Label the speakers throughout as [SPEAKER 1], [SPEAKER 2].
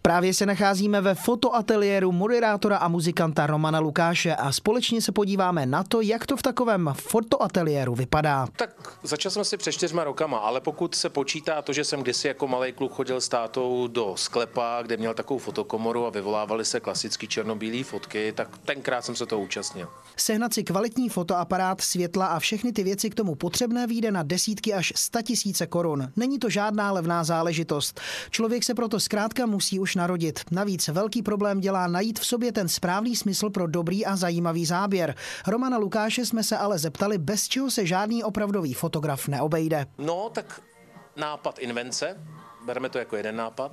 [SPEAKER 1] Právě se nacházíme ve fotoateliéru moderátora a muzikanta Romana Lukáše a společně se podíváme na to, jak to v takovém fotoateliéru vypadá.
[SPEAKER 2] Tak začal jsem si před 4 rokama, ale pokud se počítá to, že jsem kdysi jako malej kluk chodil s tátou do sklepa, kde měl takovou fotokomoru a vyvolávaly se klasické černobílé fotky, tak tenkrát jsem se toho účastnil.
[SPEAKER 1] Sehnat si kvalitní fotoaparát, světla a všechny ty věci k tomu potřebné vyjde na desítky až 100 000 korun. Není to žádná levná záležitost. Člověk se proto zkrátka musí už narodit. Navíc velký problém dělá najít v sobě ten správný smysl pro dobrý a zajímavý záběr. Romana Lukáše jsme se ale zeptali, bez čeho se žádný opravdový fotograf neobejde.
[SPEAKER 2] No, tak nápad invence, bereme to jako jeden nápad,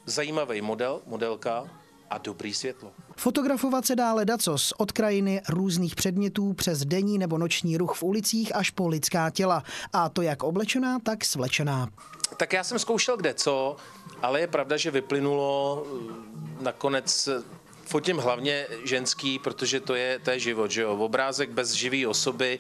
[SPEAKER 2] zajímavý model, modelka a dobrý světlo.
[SPEAKER 1] Fotografovat se dá ledacos, od krajiny, různých předmětů, přes denní nebo noční ruch v ulicích až po lidská těla. A to jak oblečená, tak svlečená.
[SPEAKER 2] Tak já jsem zkoušel kdeco, ale je pravda, že vyplynulo nakonec. Fotím hlavně ženský, protože to je život, že jo. Obrázek bez živé osoby,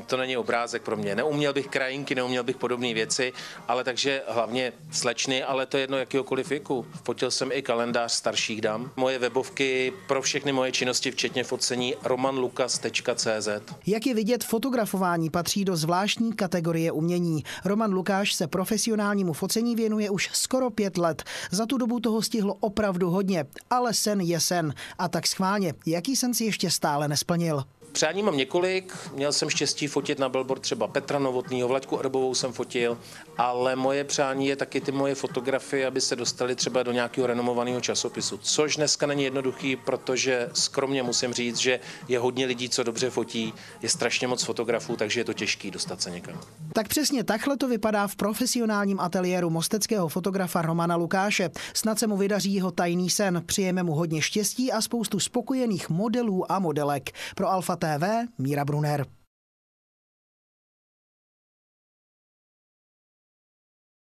[SPEAKER 2] to není obrázek pro mě. Neuměl bych krajinky, neuměl bych podobné věci, ale takže hlavně slečny, ale to je jedno jakýhokoliv věku. Fotil jsem i kalendář starších dam. Moje webovky pro všechny moje činnosti, včetně focení, romanlukas.cz.
[SPEAKER 1] Jak je vidět, fotografování patří do zvláštní kategorie umění. Roman Lukáš se profesionálnímu focení věnuje už skoro 5 let. Za tu dobu toho stihlo opravdu hodně, ale sen je sen. A tak schválně, jaký sen si ještě stále nesplnil?
[SPEAKER 2] Přání mám několik, měl jsem štěstí fotit na billboard třeba Petra Novotnýho, Vlaďku Erbovou jsem fotil, ale moje přání je taky ty moje fotografie, aby se dostaly třeba do nějakého renomovaného časopisu, což dneska není jednoduchý, protože skromně musím říct, že je hodně lidí, co dobře fotí, je strašně moc fotografů, takže je to těžký dostat se někam.
[SPEAKER 1] Tak přesně takhle to vypadá v profesionálním ateliéru mosteckého fotografa Romana Lukáše. Snad se mu vydaří jeho tajný sen, přejeme mu hodně štěstí a spoustu spokojených modelů a modelek. Pro Alfa TV Míra Brunner.